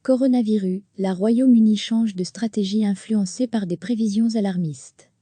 Coronavirus, la Royaume-Uni change de stratégie influencée par des prévisions alarmistes.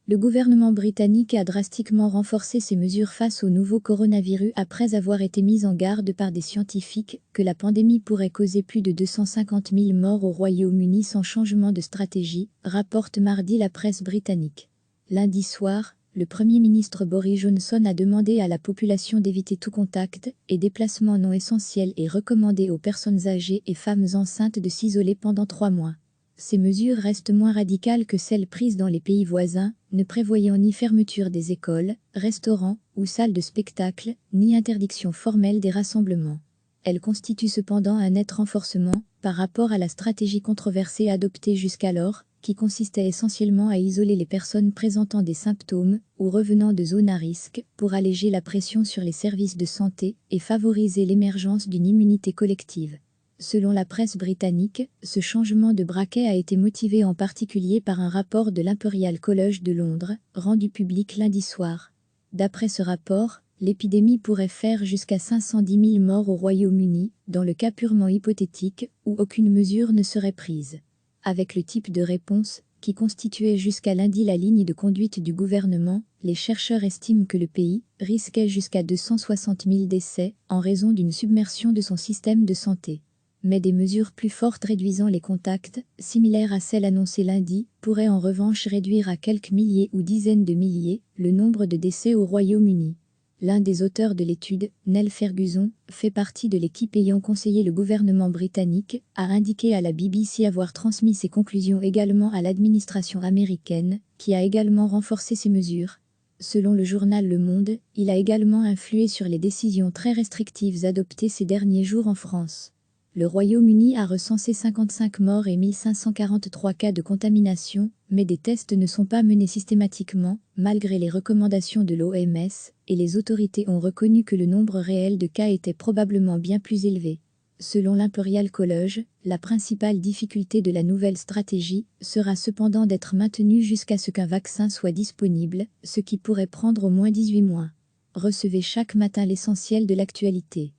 Le gouvernement britannique a drastiquement renforcé ses mesures face au nouveau coronavirus après avoir été mis en garde par des scientifiques que la pandémie pourrait causer plus de 250 000 morts au Royaume-Uni sans changement de stratégie, rapporte mardi la presse britannique. Lundi soir, le Premier ministre Boris Johnson a demandé à la population d'éviter tout contact et déplacement non essentiel et recommandé aux personnes âgées et femmes enceintes de s'isoler pendant 3 mois. Ces mesures restent moins radicales que celles prises dans les pays voisins, ne prévoyant ni fermeture des écoles, restaurants ou salles de spectacle, ni interdiction formelle des rassemblements. Elles constituent cependant un net renforcement par rapport à la stratégie controversée adoptée jusqu'alors, qui consistait essentiellement à isoler les personnes présentant des symptômes ou revenant de zones à risque pour alléger la pression sur les services de santé et favoriser l'émergence d'une immunité collective. Selon la presse britannique, ce changement de braquet a été motivé en particulier par un rapport de l'Imperial College de Londres, rendu public lundi soir. D'après ce rapport, l'épidémie pourrait faire jusqu'à 510 000 morts au Royaume-Uni, dans le cas purement hypothétique où aucune mesure ne serait prise. Avec le type de réponse, qui constituait jusqu'à lundi la ligne de conduite du gouvernement, les chercheurs estiment que le pays risquait jusqu'à 260 000 décès en raison d'une submersion de son système de santé. Mais des mesures plus fortes réduisant les contacts, similaires à celles annoncées lundi, pourraient en revanche réduire à quelques milliers ou dizaines de milliers le nombre de décès au Royaume-Uni. L'un des auteurs de l'étude, Neil Ferguson, fait partie de l'équipe ayant conseillé le gouvernement britannique, a indiqué à la BBC avoir transmis ses conclusions également à l'administration américaine, qui a également renforcé ces mesures. Selon le journal Le Monde, il a également influé sur les décisions très restrictives adoptées ces derniers jours en France. Le Royaume-Uni a recensé 55 morts et 1543 cas de contamination, mais des tests ne sont pas menés systématiquement, malgré les recommandations de l'OMS, et les autorités ont reconnu que le nombre réel de cas était probablement bien plus élevé. Selon l'Imperial College, la principale difficulté de la nouvelle stratégie sera cependant d'être maintenue jusqu'à ce qu'un vaccin soit disponible, ce qui pourrait prendre au moins 18 mois. Recevez chaque matin l'essentiel de l'actualité.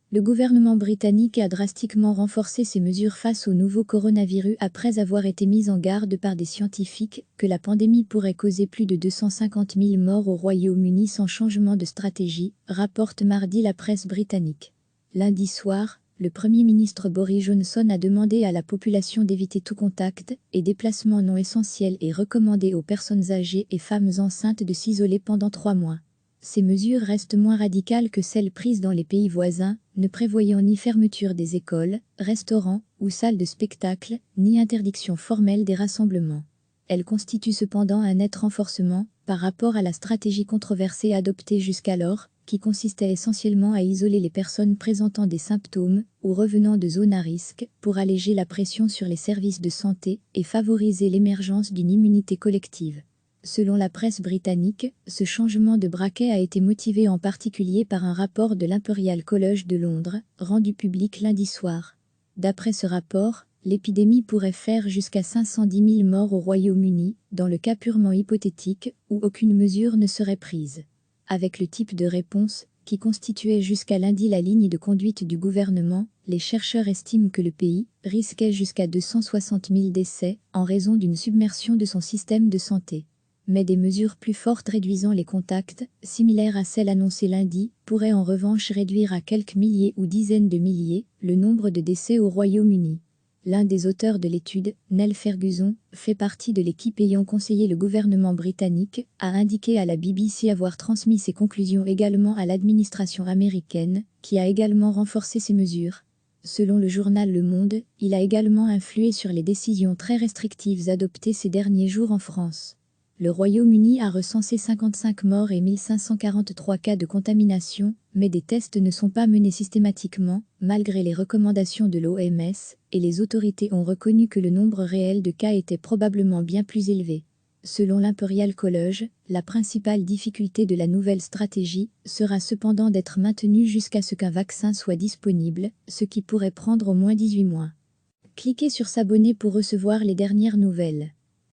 Le gouvernement britannique a drastiquement renforcé ses mesures face au nouveau coronavirus après avoir été mis en garde par des scientifiques que la pandémie pourrait causer plus de 250 000 morts au Royaume-Uni sans changement de stratégie, rapporte mardi la presse britannique. Lundi soir, le Premier ministre Boris Johnson a demandé à la population d'éviter tout contact et déplacement non essentiel et recommandé aux personnes âgées et femmes enceintes de s'isoler pendant 3 mois. Ces mesures restent moins radicales que celles prises dans les pays voisins, ne prévoyant ni fermeture des écoles, restaurants ou salles de spectacle, ni interdiction formelle des rassemblements. Elles constituent cependant un net renforcement par rapport à la stratégie controversée adoptée jusqu'alors, qui consistait essentiellement à isoler les personnes présentant des symptômes ou revenant de zones à risque pour alléger la pression sur les services de santé et favoriser l'émergence d'une immunité collective. Selon la presse britannique, ce changement de braquet a été motivé en particulier par un rapport de l'Imperial College de Londres, rendu public lundi soir. D'après ce rapport, l'épidémie pourrait faire jusqu'à 510 000 morts au Royaume-Uni, dans le cas purement hypothétique où aucune mesure ne serait prise. Avec le type de réponse, qui constituait jusqu'à lundi la ligne de conduite du gouvernement, les chercheurs estiment que le pays risquait jusqu'à 260 000 décès en raison d'une submersion de son système de santé. Mais des mesures plus fortes réduisant les contacts, similaires à celles annoncées lundi, pourraient en revanche réduire à quelques milliers ou dizaines de milliers le nombre de décès au Royaume-Uni. L'un des auteurs de l'étude, Neil Ferguson, fait partie de l'équipe ayant conseillé le gouvernement britannique, a indiqué à la BBC avoir transmis ses conclusions également à l'administration américaine, qui a également renforcé ces mesures. Selon le journal Le Monde, il a également influé sur les décisions très restrictives adoptées ces derniers jours en France. Le Royaume-Uni a recensé 55 morts et 1543 cas de contamination, mais des tests ne sont pas menés systématiquement, malgré les recommandations de l'OMS, et les autorités ont reconnu que le nombre réel de cas était probablement bien plus élevé. Selon l'Imperial College, la principale difficulté de la nouvelle stratégie sera cependant d'être maintenue jusqu'à ce qu'un vaccin soit disponible, ce qui pourrait prendre au moins 18 mois. Cliquez sur s'abonner pour recevoir les dernières nouvelles.